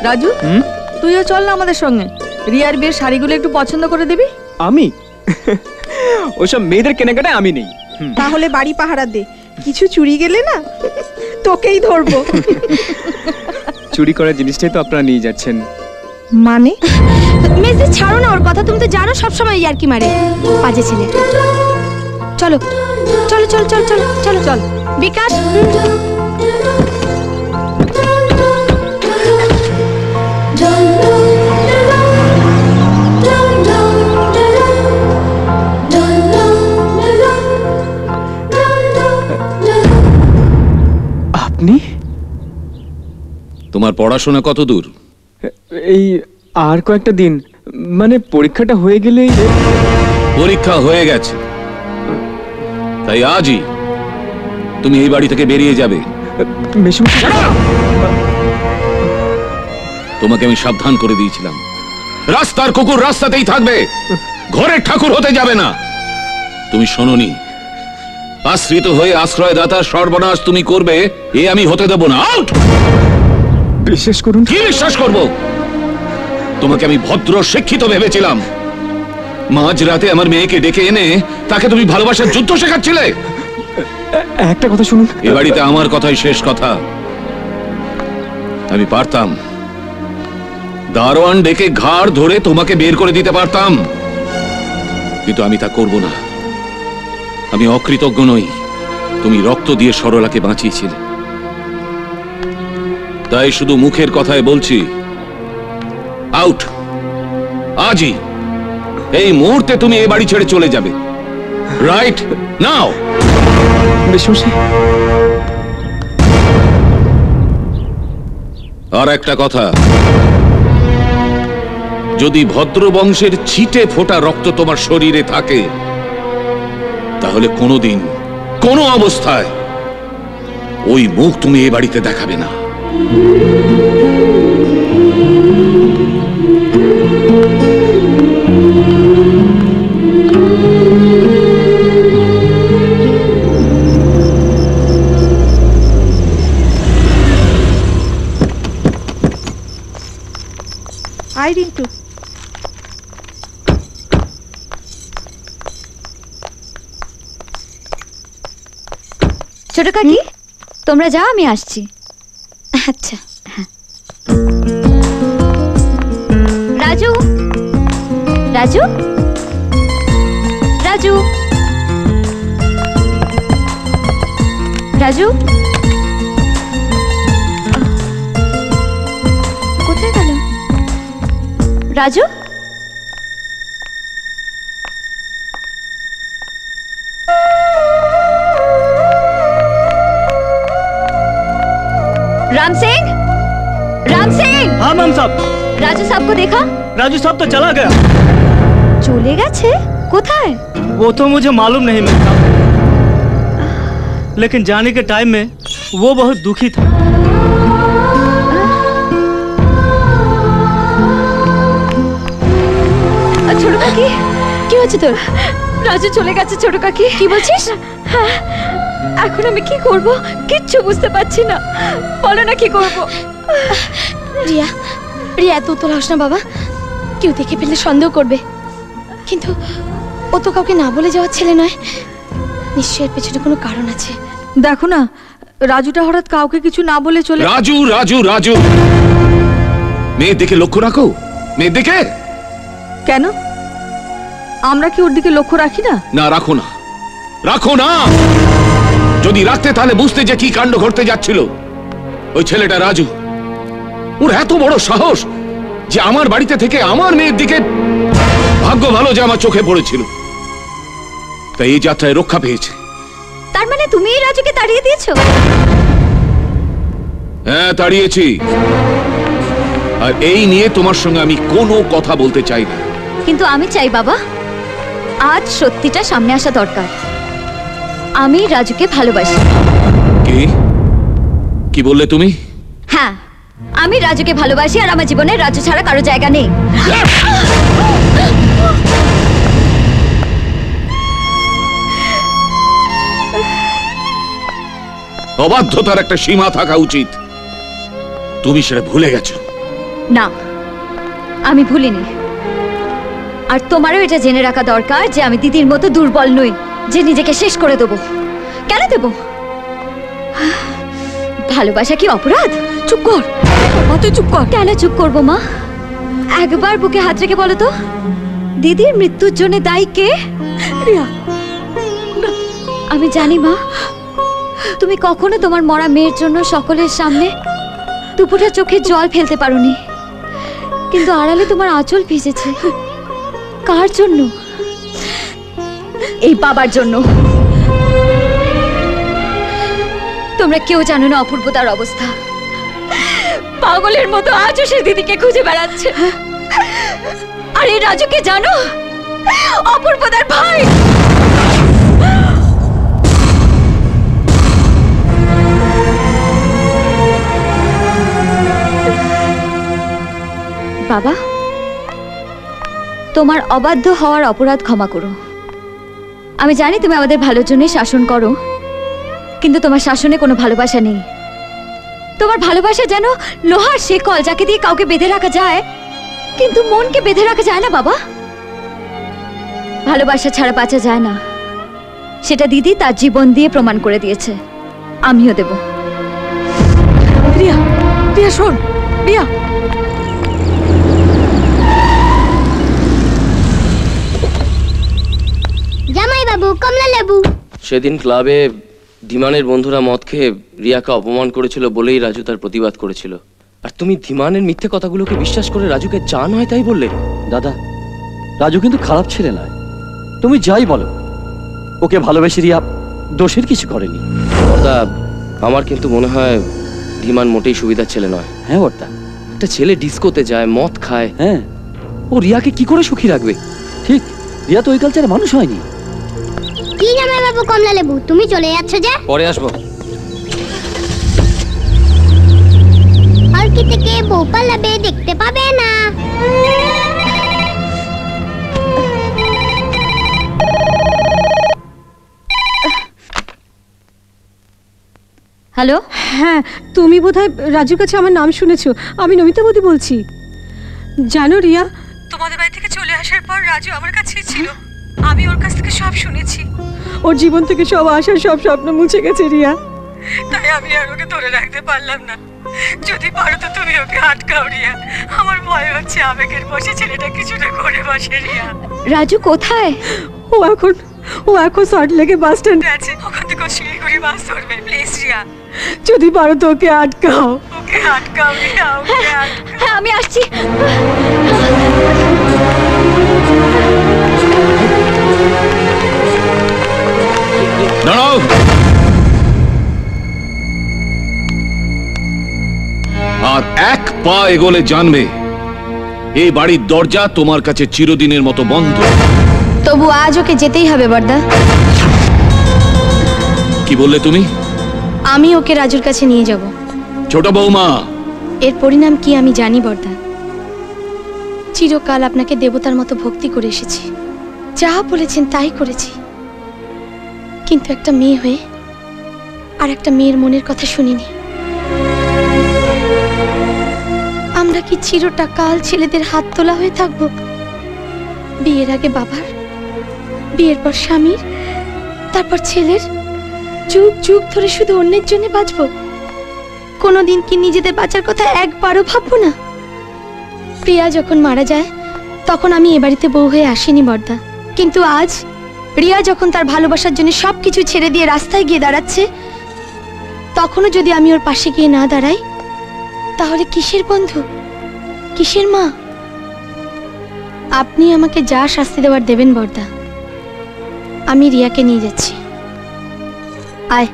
রাজু তুইও চল না আমাদের সঙ্গে, রিয়ার বিয়ের শাড়িগুলো একটু পছন্দ করে দিবি। আমি ওসব মেয়েদের কেনাকাটায় আমি নেই। তাহলে বাড়ি পাহারা দে, কিছু চুরি গেলে না তোকেই ধরবো। চুরি করার জিনিসটাই তো আপনারা নিয়ে যাচ্ছেন। মানে মেজদি ছাড়ো না ওর কথা, তুমি তো জানো সবসময় ইয়ার্কি মারে, বাজে ছেলে। চলো চলো চলো চলো চলো চলো চল বিকাশ। আপনি? তোমার পড়াশোনা কত দূর? এই আর কয়েকটা দিন, মানে পরীক্ষাটা হয়ে গেলেই। পরীক্ষা হয়ে গেছে, তাই আজই তুমি এই বাড়ি থেকে বেরিয়ে যাবে। তোমাকে আমি সাবধান করে দিয়েছিলাম, রাস্তার কুকুর রাস্তাতেই থাকবে, ঘরের ঠাকুর হতে যাবে না। তুমি শোনোনি, আশ্রিত হয়ে আশ্রয়দাতার সর্বনাশ তুমি করবে, এ আমি হতে দেব না। আউট! বিশ্বাস করুন। কি বিশ্বাস করব? তোমাকে আমি ভদ্র শিক্ষিত ভেবেছিলাম, মাঝরাতে আমার মেয়েকে ডেকে এনে তাকে তুমি ভালোবাসার যুদ্ধ শেখাচ্ছিলে। একটা কথা শুনুন, এ বাড়িতে আমার কথাই শেষ কথা। আমি পারতাম দারোয়ান ডেকে ঘাড় ধরে তোমাকে বের করে দিতে পারতাম, কিন্তু আমি তা করব না। আমি অকৃতজ্ঞ নই, তুমি রক্ত দিয়ে সরলাকে বাঁচিয়েছিলে, তাই শুধু মুখের কথায় বলছি, আউট! আজই এই মুহূর্তে তুমি এই বাড়ি ছেড়ে চলে যাবে, রাইট নাও। আর একটা কথা, যদি ভদ্র বংশের ছিটে ফোটা রক্ত তোমার শরীরে থাকে, তাহলে কোনোদিন কোনো অবস্থায় ওই মুখ তুমি এই বাড়িতে দেখাবে না। আই রিন্টু, ছোট কাকি তোমরা যাও, আমি আসছি। আচ্ছা। রাজু রাজু রাজু রাজু কোথায় গেল রাজু? राम सिंह, राम सिंह। हाँ मैम साहब। राजू साहब को देखा? राजू साहब तो चला गया। चले गए? कोথায়? वो तो मुझे मालूम नहीं मैम साहब, लेकिन जाने के टाइम में वो बहुत दुखी था। ছোট কাকি কি হচ্ছে তোর? রাজু চলে গেছে ছোট কাকি। কি বলছিস? হ্যাঁ, এখন আমি কি করব কিচ্ছু বুঝতে পারছি না, বলো না কি করব। রিয়া রিয়া তো তোলা হোস না বাবা, কেউ দেখে ফেললে সন্দেহ করবে, কিন্তু ও তো কাউকে না বলে যাওয়ার ছেলে নয়, নিশ্চয়ই এর পেছনে কোনো কারণ আছে। দেখো না, রাজুটা হঠাৎ কাউকে কিছু না বলে চলে। রাজু রাজু রাজু, মেয়ের দিকে লক্ষ্য রাখো, মেয়ের দিকে। কেন, আমরা কি ওর দিকে লক্ষ্য রাখি না? না, রাখো না, রাখো না। যদি রাখতে তাহলে বুঝতে যে কি কাণ্ড ঘটতে যাচ্ছিল। ওই ছেলেটা রাজু, ওর এত বড় সাহস যে আমার বাড়িতে থেকে আমার মেয়ের দিকে। ভাগ্য ভালো যে আমার চোখে পড়েছিল, তাই এই যাত্রায় রক্ষা পেয়েছে। তার মানে তুমি এই রাজুকে তাড়িয়ে দিয়েছো? হ্যাঁ, তাড়িয়েছি, আর এই নিয়ে তোমার সঙ্গে আমি কোনো কথা বলতে চাই না। কিন্তু আমি চাই বাবা, আজ সত্যিটা সামনে আসা দরকার। আমি রাজুকে ভালোবাসি। কি কি বললে তুমি? হ্যাঁ, আমি রাজুকে ভালোবাসি, আর আমার জীবনে রাজু ছাড়া কারো জায়গা নেই। অবাধ্যতার একটা সীমা থাকা উচিত, তুমি সেটা ভুলে গেছো। না, আমি ভুলিনি। আর তোমারও এটা জেনে রাখা দরকার যে আমি দিদির মতো দুর্বল নই যে নিজেকে শেষ করে দেব। কেন দেব? ভালোবাসা কি অপরাধ? চুপ কর মা, তুই চুপ কর। কেন চুপ করবো মা? একবার বুকে হাত রেখে বলো তো, দিদির মৃত্যুর জন্য দায়ী কে? রিয়া, আমি জানি মা, তুমি কখনো তোমার মরা মেয়ের জন্য সকলের সামনে দুপুরটা চোখে জল ফেলতে পারোনি, কিন্তু আড়ালে তোমার আঁচল ভিজেছে। কার জন্য? এই বাবার জন্য। তোমরা কেউ জানো না অপূর্বতার অবস্থা। পাগলের মতো আজও সে দিদিকে খুঁজে বেড়াচ্ছে। আর এই রাজুকে জানো? অপূর্বতার ভাই। বাবা, তোমার অবাধ্য হওয়ার অপরাধ ক্ষমা করো। আমি জানি তুমি আমাদের ভালোর জন্যই শাসন করো, কিন্তু তোমার শাসনে কোনো ভালোবাসা নেই। তোমার ভালোবাসা যেন লোহার শেকল, যাকে দিয়ে কাউকে বেঁধে রাখা যায়, কিন্তু মনকে বেঁধে রাখা যায় না বাবা। ভালোবাসা ছাড়া বাঁচা যায় না, সেটা দিদি তার জীবন দিয়ে প্রমাণ করে দিয়েছে। আমিও দেব। রিয়া, রিয়া শোন, রিয়া। জামাই বাবু, কমলা লেবু। সেদিন ক্লাবে ধীমানের বন্ধুরা মদ খেয়ে রিয়াকে অপমান করেছিল বলেই রাজু তার প্রতিবাদ করেছিল। আর তুমি ধীমানের মিথ্যে কথাগুলোকে বিশ্বাস করে রাজুকে যা নয় তাই বললে। দাদা, রাজু কিন্তু খারাপ ছেলে নয়, তুমি যাই বলো, ওকে ভালোবেসে রিয়া দোষের কিছু করেনি। বর্দা, আমার কিন্তু মনে হয় ধীমান মোটেই সুবিধার ছেলে নয়। হ্যাঁ বর্দা, একটা ছেলে ডিস্কোতে যায়, মদ খায়, হ্যাঁ, ও রিয়াকে কি করে সুখী রাখবে? ঠিক, রিয়া তো ওই কালচারে মানুষ হয়নি। কি জামাই বাবু, কমলা লেবু, তুমি চলে যাচ্ছ যে? পরে আসবো। পালকি থেকে বউ পালাবে, দেখতে পাবে না। হ্যালো, হ্যাঁ, তুমি বোধহয় রাজুর কাছে আমার নাম শুনেছো। আমি নমিতা বৌদি বলছি। জানো রিয়া, তোমাদের বাড়ি থেকে চলে আসার পর রাজু আমার কাছেই ছিল। আমি ওর কাছ থেকে সব শুনেছি। ওর জীবন থেকে সব আশা, সব স্বপ্ন মুছে গেছে রিয়া। তাই আমি আর ওকে ধরে রাখতে পারলাম না। যদি পারো তো তুমি ওকে আটকাও রিয়া। আমার ভয় হচ্ছে আবেগের বশে ছেলেটা কিছুটা করে বসে। রিয়া, রাজু কোথায়? ও এখন সল্টলেকে বাস স্ট্যান্ডে আছে। ওখান থেকে শিলিগুড়ি বাস ধরবে। প্লিজ রিয়া, যদি পারো তো ওকে আটকাও। ওকে আটকাও রিয়া, ওকে আটকাও। হ্যাঁ, আমি আসছি। দাঁড়াও। আর এক পা এগোলে জানবে এই বাড়ির দরজা তোমার কাছে চিরদিনের মতো বন্ধ। তবু আজ ওকে যেতেই হবে বর্দা। কি বললে তুমি? আমি ওকে রাজুর কাছে নিয়ে যাব। ছোট বৌমা, এর পরিণাম কি আমি জানি বর্দা। চিরকাল আপনাকে দেবতার মতো ভক্তি করে এসেছি, যা বলেছেন তাই করেছি, কিন্তু একটা মেয়ে হয়ে আর একটা মেয়ের মনের কথা শুনিনি। আমরা কি চিরটা কাল ছেলেদের হাত তোলা হয়ে থাকবো? বিয়ের আগে বাবার, বিয়ের পর স্বামীর, তারপর ছেলের, যুগ যুগ ধরে শুধু অন্যের জন্য বাঁচবো? কোনোদিন কি নিজেদের বাঁচার কথা একবারও ভাববো না? প্রিয়া যখন মারা যায় তখন আমি এ বাড়িতে বউ হয়ে আসিনি বর্দা, কিন্তু আজ রিয়া যখন তার ভালোবাসার জন্য সবকিছু ছেড়ে দিয়ে রাস্তায় গিয়ে দাঁড়াচ্ছে, তখনও যদি আমি ওর পাশে গিয়ে না দাঁড়াই, তাহলে কিসের বন্ধু, কিসের মা? আপনি আমাকে যা শাস্তি দেওয়ার দেবেন বর্দা, আমি রিয়াকে নিয়ে যাচ্ছি। আয়।